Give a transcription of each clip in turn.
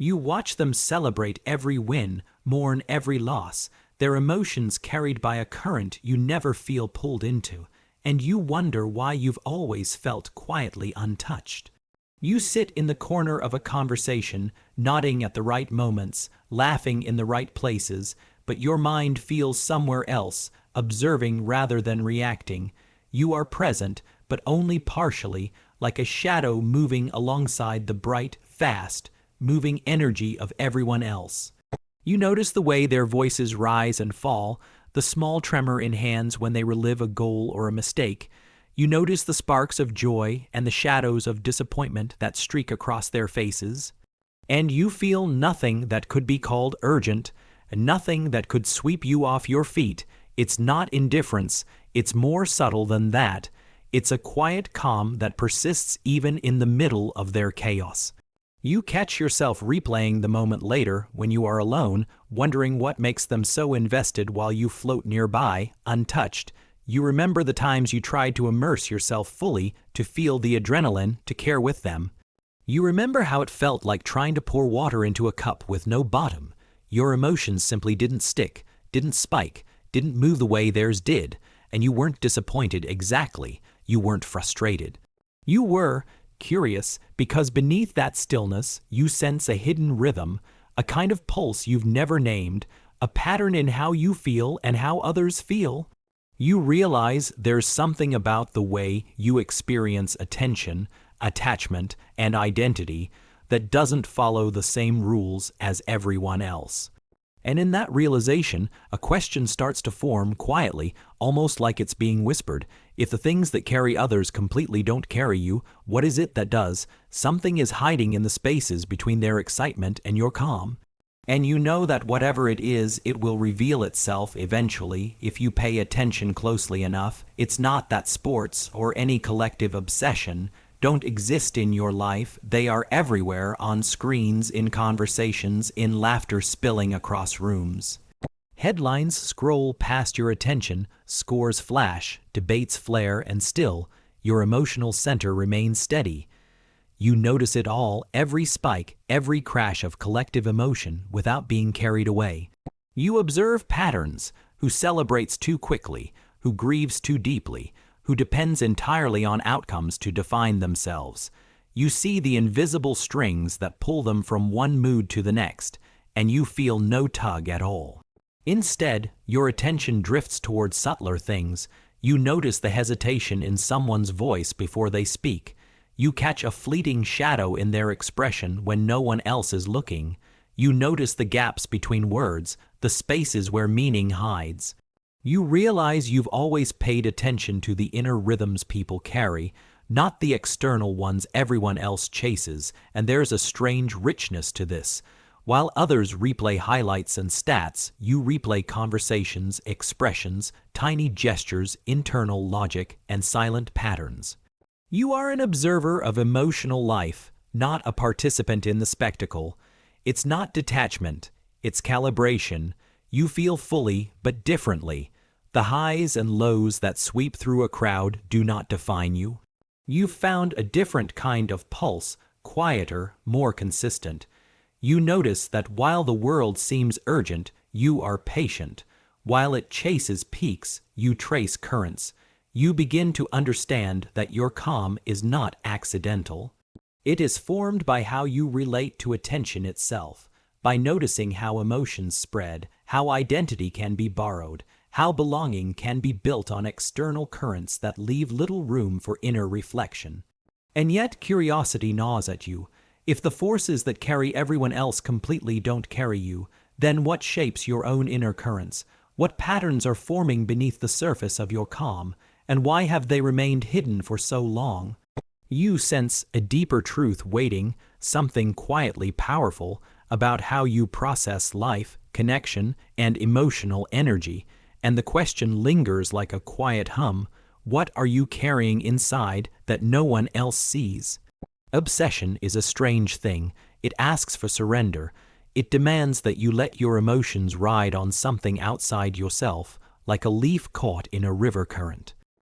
You watch them celebrate every win, mourn every loss, their emotions carried by a current you never feel pulled into, and you wonder why you've always felt quietly untouched. You sit in the corner of a conversation, nodding at the right moments, laughing in the right places, but your mind feels somewhere else, observing rather than reacting. You are present, but only partially, like a shadow moving alongside the bright, fast, moving energy of everyone else. You notice the way their voices rise and fall, the small tremor in hands when they relive a goal or a mistake. You notice the sparks of joy and the shadows of disappointment that streak across their faces. And you feel nothing that could be called urgent, nothing that could sweep you off your feet. It's not indifference, it's more subtle than that. It's a quiet calm that persists even in the middle of their chaos. You catch yourself replaying the moment later when you are alone, wondering what makes them so invested while you float nearby, untouched. You remember the times you tried to immerse yourself fully, to feel the adrenaline, to care with them. You remember how it felt like trying to pour water into a cup with no bottom. Your emotions simply didn't stick, didn't spike, didn't move the way theirs did, and you weren't disappointed exactly. You weren't frustrated. You were curious because beneath that stillness you sense a hidden rhythm, a kind of pulse you've never named, a pattern in how you feel and how others feel. You realize there's something about the way you experience attention, attachment, and identity that doesn't follow the same rules as everyone else. And in that realization, a question starts to form quietly, almost like it's being whispered. If the things that carry others completely don't carry you, what is it that does? Something is hiding in the spaces between their excitement and your calm. And you know that whatever it is, it will reveal itself eventually if you pay attention closely enough. It's not that sports or any collective obsession don't exist in your life. They are everywhere, on screens, in conversations, in laughter spilling across rooms. Headlines scroll past your attention, scores flash, debates flare, and still, your emotional center remains steady. You notice it all, every spike, every crash of collective emotion, without being carried away. You observe patterns: who celebrates too quickly, who grieves too deeply, who depends entirely on outcomes to define themselves. You see the invisible strings that pull them from one mood to the next, and you feel no tug at all. Instead, your attention drifts toward subtler things. You notice the hesitation in someone's voice before they speak. You catch a fleeting shadow in their expression when no one else is looking. You notice the gaps between words, the spaces where meaning hides. You realize you've always paid attention to the inner rhythms people carry, not the external ones everyone else chases, and there's a strange richness to this. While others replay highlights and stats, you replay conversations, expressions, tiny gestures, internal logic, and silent patterns. You are an observer of emotional life, not a participant in the spectacle. It's not detachment, it's calibration. You feel fully, but differently. The highs and lows that sweep through a crowd do not define you. You've found a different kind of pulse, quieter, more consistent. You notice that while the world seems urgent, you are patient. While it chases peaks, you trace currents. You begin to understand that your calm is not accidental. It is formed by how you relate to attention itself, by noticing how emotions spread, how identity can be borrowed, how belonging can be built on external currents that leave little room for inner reflection. And yet curiosity gnaws at you. If the forces that carry everyone else completely don't carry you, then what shapes your own inner currents? What patterns are forming beneath the surface of your calm? And why have they remained hidden for so long? You sense a deeper truth waiting, something quietly powerful about how you process life, connection, and emotional energy. And the question lingers like a quiet hum: what are you carrying inside that no one else sees? Obsession is a strange thing. It asks for surrender. It demands that you let your emotions ride on something outside yourself, like a leaf caught in a river current.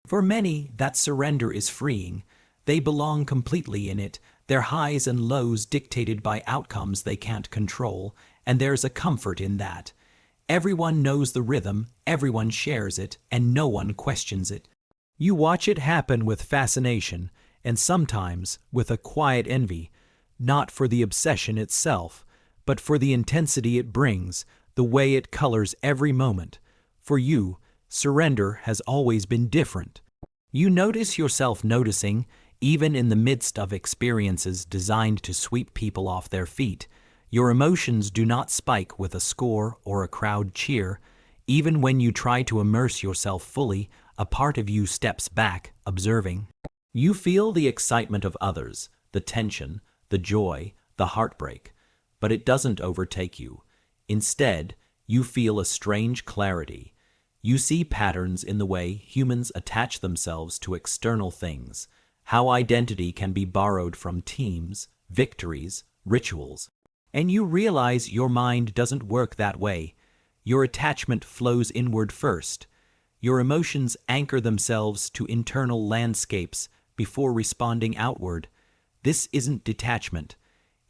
For many, that surrender is freeing. They belong completely in it, their highs and lows dictated by outcomes they can't control, and there's a comfort in that. Everyone knows the rhythm, everyone shares it, and no one questions it. You watch it happen with fascination, and sometimes with a quiet envy, not for the obsession itself, but for the intensity it brings, the way it colors every moment. For you, surrender has always been different. You notice yourself noticing, even in the midst of experiences designed to sweep people off their feet. Your emotions do not spike with a score or a crowd cheer. Even when you try to immerse yourself fully, a part of you steps back, observing. You feel the excitement of others, the tension, the joy, the heartbreak, but it doesn't overtake you. Instead, you feel a strange clarity. You see patterns in the way humans attach themselves to external things, how identity can be borrowed from teams, victories, rituals. And you realize your mind doesn't work that way. Your attachment flows inward first. Your emotions anchor themselves to internal landscapes before responding outward. This isn't detachment.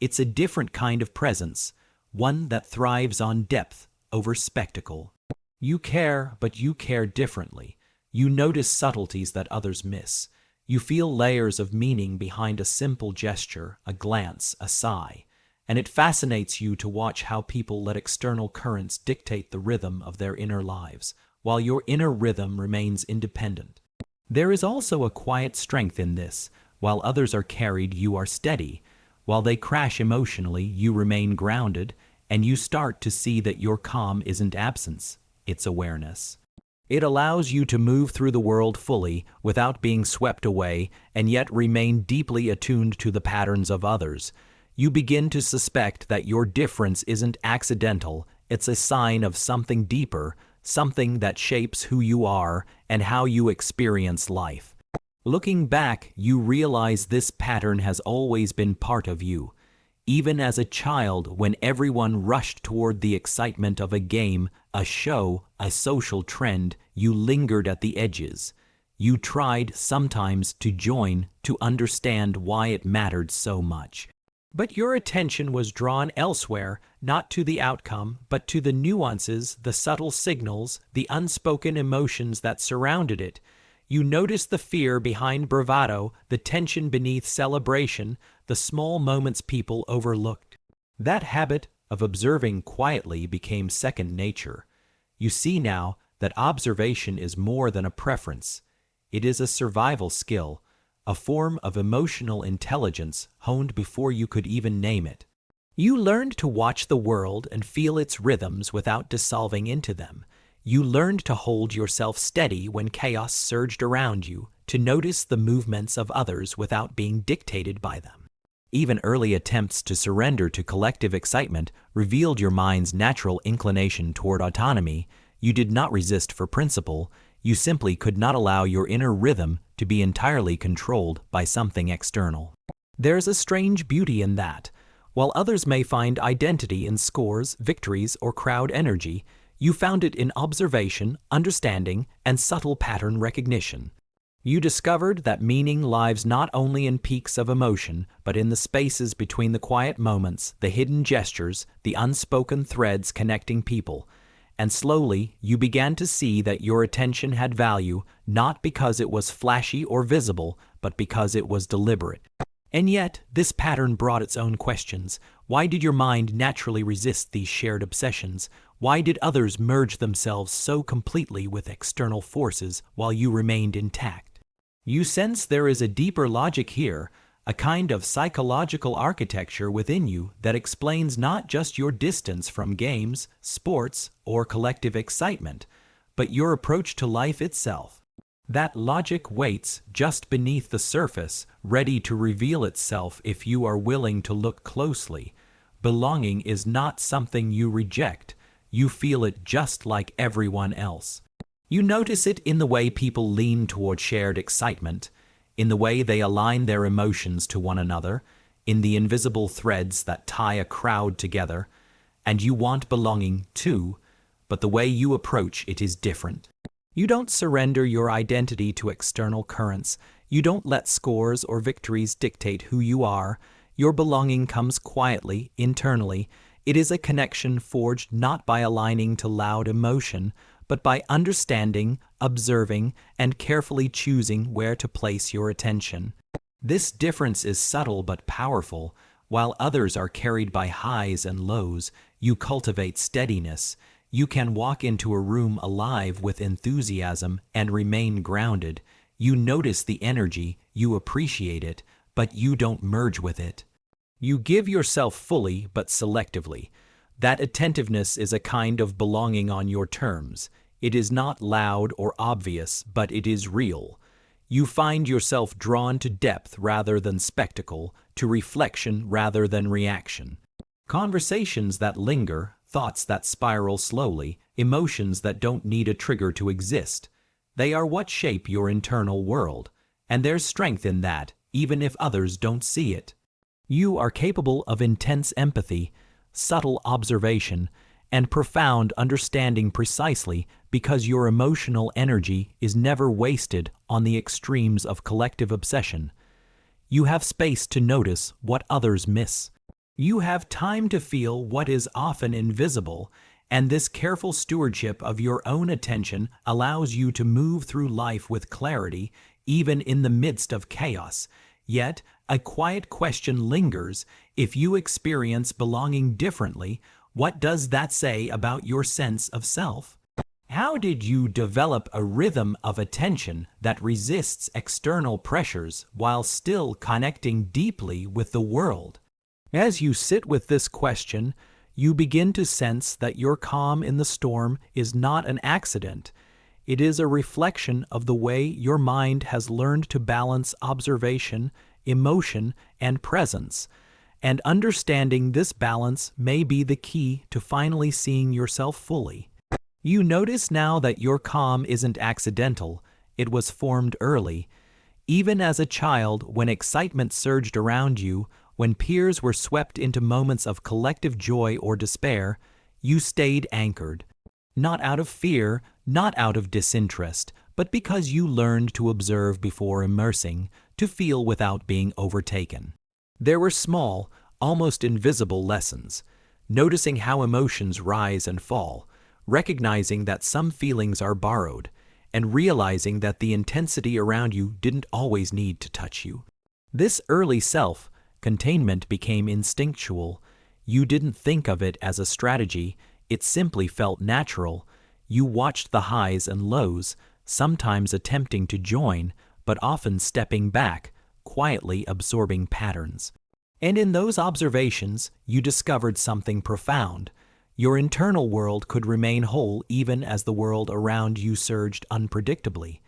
It's a different kind of presence, one that thrives on depth over spectacle. You care, but you care differently. You notice subtleties that others miss. You feel layers of meaning behind a simple gesture, a glance, a sigh. And it fascinates you to watch how people let external currents dictate the rhythm of their inner lives, while your inner rhythm remains independent. There is also a quiet strength in this. While others are carried, you are steady. While they crash emotionally, you remain grounded, and you start to see that your calm isn't absence, it's awareness. It allows you to move through the world fully without being swept away and yet remain deeply attuned to the patterns of others. You begin to suspect that your difference isn't accidental, it's a sign of something deeper, something that shapes who you are and how you experience life. Looking back, you realize this pattern has always been part of you. Even as a child, when everyone rushed toward the excitement of a game, a show, a social trend, you lingered at the edges. You tried, sometimes, to join, to understand why it mattered so much. But your attention was drawn elsewhere, not to the outcome, but to the nuances, the subtle signals, the unspoken emotions that surrounded it. You noticed the fear behind bravado, the tension beneath celebration, the small moments people overlooked. That habit of observing quietly became second nature. You see now that observation is more than a preference. It is a survival skill, a form of emotional intelligence honed before you could even name it. You learned to watch the world and feel its rhythms without dissolving into them. You learned to hold yourself steady when chaos surged around you, to notice the movements of others without being dictated by them. Even early attempts to surrender to collective excitement revealed your mind's natural inclination toward autonomy. You did not resist for principle, you simply could not allow your inner rhythm to be entirely controlled by something external. There's a strange beauty in that. While others may find identity in scores, victories, or crowd energy, you found it in observation, understanding, and subtle pattern recognition. You discovered that meaning lies not only in peaks of emotion, but in the spaces between the quiet moments, the hidden gestures, the unspoken threads connecting people. And slowly, you began to see that your attention had value, not because it was flashy or visible, but because it was deliberate. And yet, this pattern brought its own questions. Why did your mind naturally resist these shared obsessions? Why did others merge themselves so completely with external forces while you remained intact? You sense there is a deeper logic here, a kind of psychological architecture within you that explains not just your distance from games, sports, or collective excitement, but your approach to life itself. That logic waits just beneath the surface, ready to reveal itself if you are willing to look closely. Belonging is not something you reject. You feel it just like everyone else. You notice it in the way people lean toward shared excitement, in the way they align their emotions to one another, in the invisible threads that tie a crowd together. And you want belonging too, but the way you approach it is different. You don't surrender your identity to external currents. You don't let scores or victories dictate who you are. Your belonging comes quietly, internally. It is a connection forged not by aligning to loud emotion, but by understanding, observing, and carefully choosing where to place your attention. This difference is subtle but powerful. While others are carried by highs and lows, you cultivate steadiness. You can walk into a room alive with enthusiasm and remain grounded. You notice the energy, you appreciate it, but you don't merge with it. You give yourself fully but selectively. That attentiveness is a kind of belonging on your terms. It is not loud or obvious, but it is real. You find yourself drawn to depth rather than spectacle, to reflection rather than reaction. Conversations that linger, thoughts that spiral slowly, emotions that don't need a trigger to exist. They are what shape your internal world, and there's strength in that, even if others don't see it. You are capable of intense empathy, subtle observation, and profound understanding precisely because your emotional energy is never wasted on the extremes of collective obsession. You have space to notice what others miss. You have time to feel what is often invisible, and this careful stewardship of your own attention allows you to move through life with clarity, even in the midst of chaos. Yet, a quiet question lingers: if you experience belonging differently, what does that say about your sense of self? How did you develop a rhythm of attention that resists external pressures while still connecting deeply with the world? As you sit with this question, you begin to sense that your calm in the storm is not an accident. It is a reflection of the way your mind has learned to balance observation, emotion, and presence. And understanding this balance may be the key to finally seeing yourself fully. You notice now that your calm isn't accidental, it was formed early. Even as a child, when excitement surged around you, when peers were swept into moments of collective joy or despair, you stayed anchored. Not out of fear, not out of disinterest, but because you learned to observe before immersing, to feel without being overtaken. There were small, almost invisible lessons, noticing how emotions rise and fall, recognizing that some feelings are borrowed, and realizing that the intensity around you didn't always need to touch you. This early self-containment became instinctual. You didn't think of it as a strategy, it simply felt natural. You watched the highs and lows, sometimes attempting to join, but often stepping back, quietly absorbing patterns. And in those observations, you discovered something profound. Your internal world could remain whole even as the world around you surged unpredictably.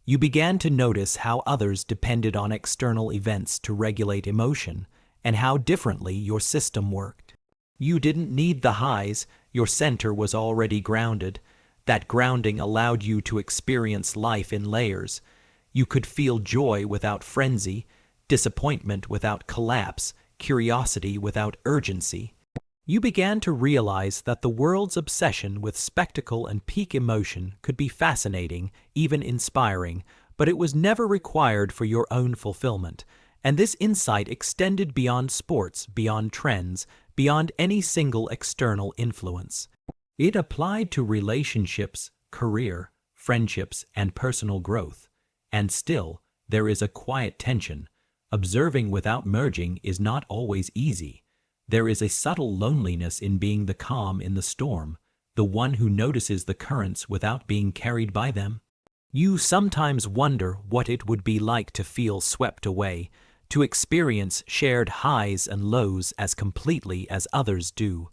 You began to notice how others depended on external events to regulate emotion, and how differently your system worked. You didn't need the highs, your center was already grounded. That grounding allowed you to experience life in layers. You could feel joy without frenzy, disappointment without collapse, curiosity without urgency. You began to realize that the world's obsession with spectacle and peak emotion could be fascinating, even inspiring, but it was never required for your own fulfillment. And this insight extended beyond sports, beyond trends, beyond any single external influence. It applied to relationships, career, friendships, and personal growth. And still, there is a quiet tension. Observing without merging is not always easy. There is a subtle loneliness in being the calm in the storm, the one who notices the currents without being carried by them. You sometimes wonder what it would be like to feel swept away, to experience shared highs and lows as completely as others do.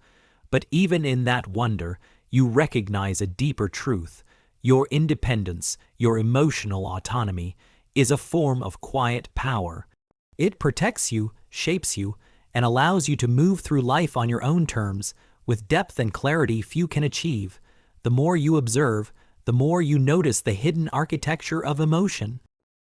But even in that wonder, you recognize a deeper truth. Your independence, your emotional autonomy, is a form of quiet power. It protects you, shapes you, and allows you to move through life on your own terms, with depth and clarity few can achieve. The more you observe, the more you notice the hidden architecture of emotion.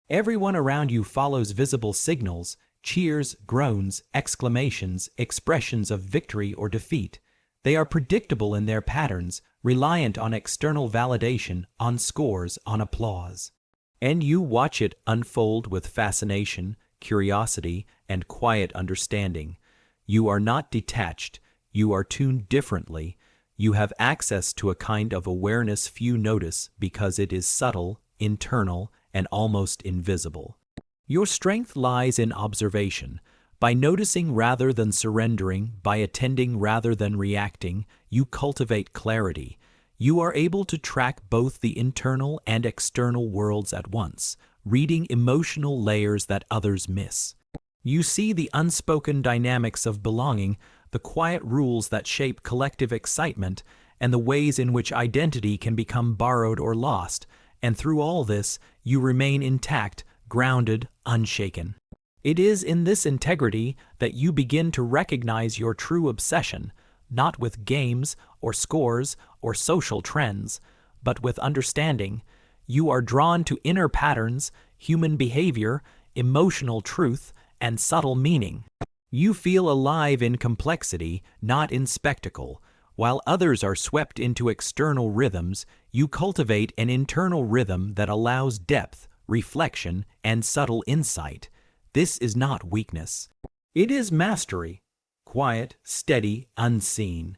Everyone around you follows visible signals, cheers, groans, exclamations, expressions of victory or defeat. They are predictable in their patterns, reliant on external validation, on scores, on applause. and you watch it unfold with fascination, curiosity, and quiet understanding. You are not detached, you are tuned differently. You have access to a kind of awareness few notice because it is subtle, internal, and almost invisible. Your strength lies in observation. By noticing rather than surrendering, by attending rather than reacting, you cultivate clarity. You are able to track both the internal and external worlds at once, reading emotional layers that others miss. You see the unspoken dynamics of belonging, the quiet rules that shape collective excitement, and the ways in which identity can become borrowed or lost, and through all this, you remain intact, grounded, unshaken. It is in this integrity that you begin to recognize your true obsession, not with games or scores or social trends, but with understanding. You are drawn to inner patterns, human behavior, emotional truth, and subtle meaning. You feel alive in complexity, not in spectacle. While others are swept into external rhythms, you cultivate an internal rhythm that allows depth, reflection, and subtle insight. This is not weakness. It is mastery, quiet, steady, unseen.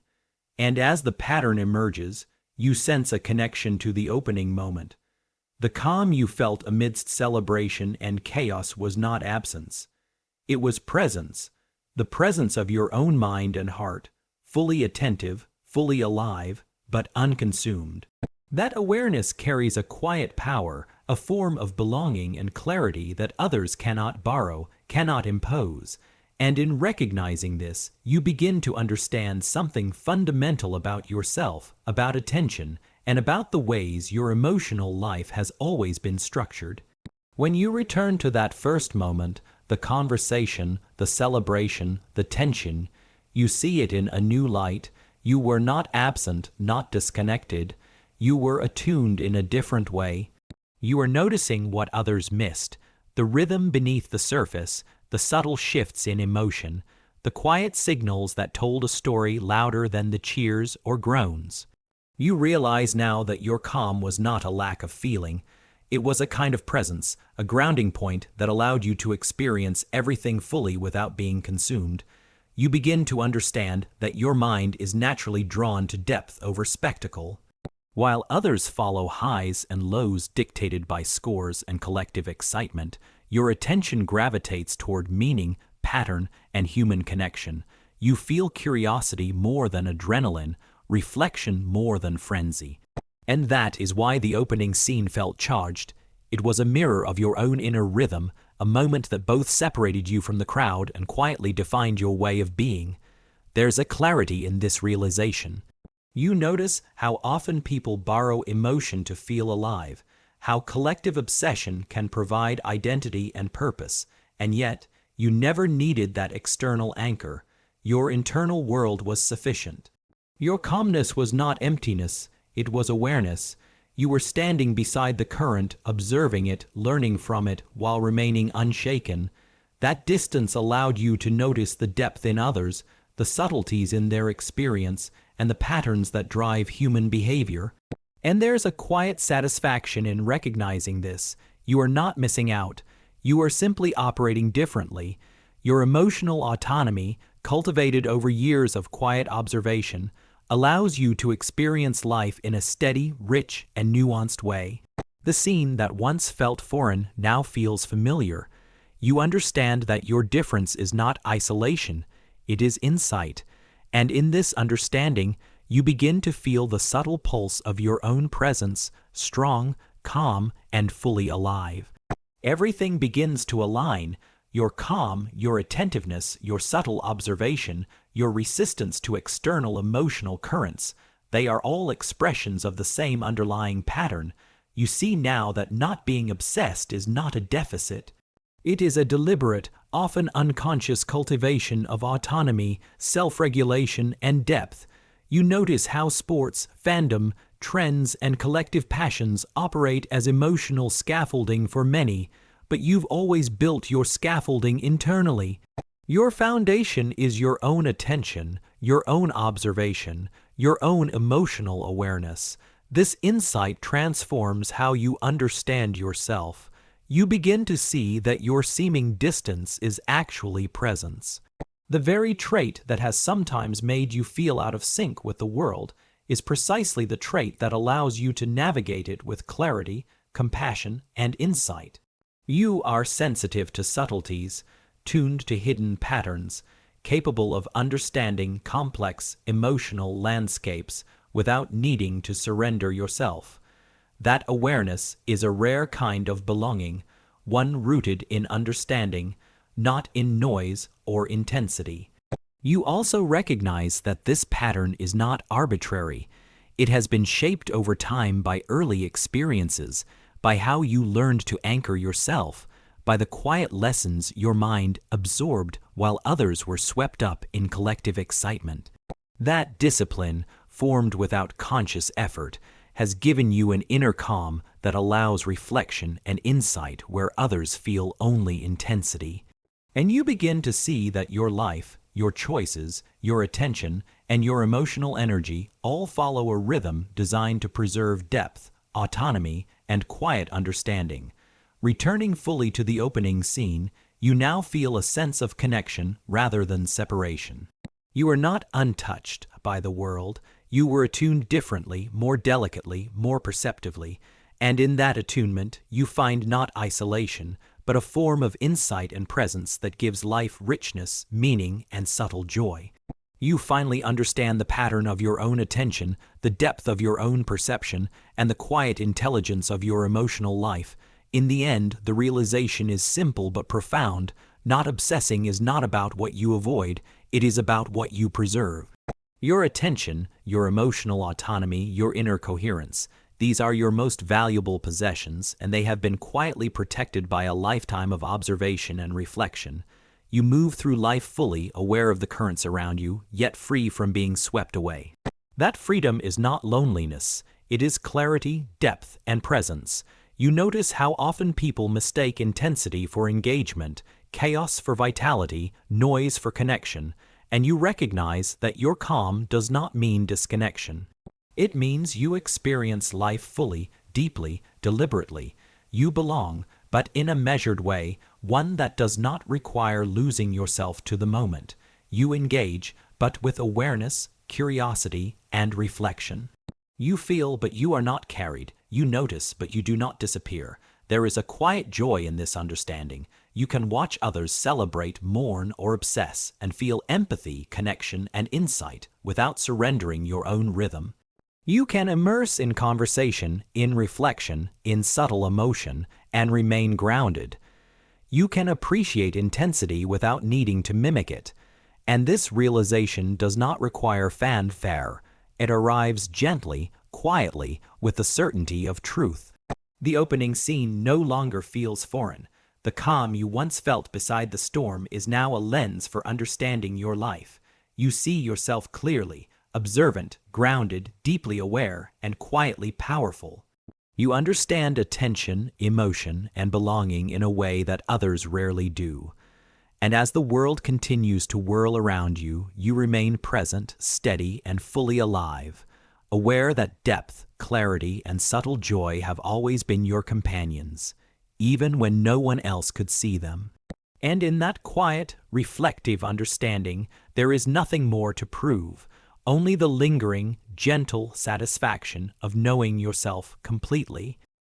And as the pattern emerges, you sense a connection to the opening moment. The calm you felt amidst celebration and chaos was not absence. It was presence, the presence of your own mind and heart, fully attentive, fully alive, but unconsumed. That awareness carries a quiet power, a form of belonging and clarity that others cannot borrow, cannot impose. And in recognizing this, you begin to understand something fundamental about yourself, about attention, and about the ways your emotional life has always been structured. When you return to that first moment, the conversation, the celebration, the tension, you see it in a new light. You were not absent, not disconnected. You were attuned in a different way. You are noticing what others missed, the rhythm beneath the surface, the subtle shifts in emotion, the quiet signals that told a story louder than the cheers or groans. You realize now that your calm was not a lack of feeling. It was a kind of presence, a grounding point that allowed you to experience everything fully without being consumed. You begin to understand that your mind is naturally drawn to depth over spectacle. While others follow highs and lows dictated by scores and collective excitement, your attention gravitates toward meaning, pattern, and human connection. You feel curiosity more than adrenaline, reflection more than frenzy. And that is why the opening scene felt charged. It was a mirror of your own inner rhythm, a moment that both separated you from the crowd and quietly defined your way of being. There's a clarity in this realization. You notice how often people borrow emotion to feel alive, how collective obsession can provide identity and purpose, and yet you never needed that external anchor. Your internal world was sufficient. Your calmness was not emptiness, it was awareness. You were standing beside the current, observing it, learning from it, while remaining unshaken. That distance allowed you to notice the depth in others, the subtleties in their experience, and the patterns that drive human behavior. And there's a quiet satisfaction in recognizing this. You are not missing out. You are simply operating differently. Your emotional autonomy, cultivated over years of quiet observation, allows you to experience life in a steady, rich, and nuanced way. The scene that once felt foreign now feels familiar. You understand that your difference is not isolation, it is insight. And in this understanding, you begin to feel the subtle pulse of your own presence, strong, calm, and fully alive. Everything begins to align. Your calm, your attentiveness, your subtle observation, your resistance to external emotional currents, they are all expressions of the same underlying pattern. You see now that not being obsessed is not a deficit. It is a deliberate, often unconscious cultivation of autonomy, self-regulation, and depth. You notice how sports, fandom, trends, and collective passions operate as emotional scaffolding for many, but you've always built your scaffolding internally. Your foundation is your own attention, your own observation, your own emotional awareness. This insight transforms how you understand yourself. You begin to see that your seeming distance is actually presence. The very trait that has sometimes made you feel out of sync with the world is precisely the trait that allows you to navigate it with clarity, compassion, and insight. You are sensitive to subtleties, tuned to hidden patterns, capable of understanding complex emotional landscapes without needing to surrender yourself. That awareness is a rare kind of belonging, one rooted in understanding, not in noise or intensity. You also recognize that this pattern is not arbitrary. It has been shaped over time by early experiences, by how you learned to anchor yourself, by the quiet lessons your mind absorbed while others were swept up in collective excitement. That discipline, formed without conscious effort, has given you an inner calm that allows reflection and insight where others feel only intensity. And you begin to see that your life, your choices, your attention, and your emotional energy all follow a rhythm designed to preserve depth, autonomy, and quiet understanding. Returning fully to the opening scene, you now feel a sense of connection rather than separation. You are not untouched by the world. You were attuned differently, more delicately, more perceptively, and in that attunement you find not isolation, but a form of insight and presence that gives life richness, meaning, and subtle joy. You finally understand the pattern of your own attention, the depth of your own perception, and the quiet intelligence of your emotional life. In the end, the realization is simple but profound. Not obsessing is not about what you avoid, it is about what you preserve. Your attention, your emotional autonomy, your inner coherence, these are your most valuable possessions, and they have been quietly protected by a lifetime of observation and reflection. You move through life fully aware of the currents around you, yet free from being swept away. That freedom is not loneliness, it is clarity, depth, and presence. You notice how often people mistake intensity for engagement, chaos for vitality, noise for connection, and you recognize that your calm does not mean disconnection. It means you experience life fully, deeply, deliberately. You belong, but in a measured way, one that does not require losing yourself to the moment. You engage, but with awareness, curiosity, and reflection. You feel, but you are not carried. You notice, but you do not disappear. There is a quiet joy in this understanding. You can watch others celebrate, mourn, or obsess, and feel empathy, connection, and insight without surrendering your own rhythm. You can immerse in conversation, in reflection, in subtle emotion, and remain grounded. You can appreciate intensity without needing to mimic it. And this realization does not require fanfare. It arrives gently, quietly, with the certainty of truth. The opening scene no longer feels foreign. The calm you once felt beside the storm is now a lens for understanding your life. You see yourself clearly, observant, grounded, deeply aware, and quietly powerful. You understand attention, emotion, and belonging in a way that others rarely do. And as the world continues to whirl around you, you remain present, steady, and fully alive, aware that depth, clarity, and subtle joy have always been your companions, even when no one else could see them. And in that quiet, reflective understanding, there is nothing more to prove, only the lingering, gentle satisfaction of knowing yourself completely.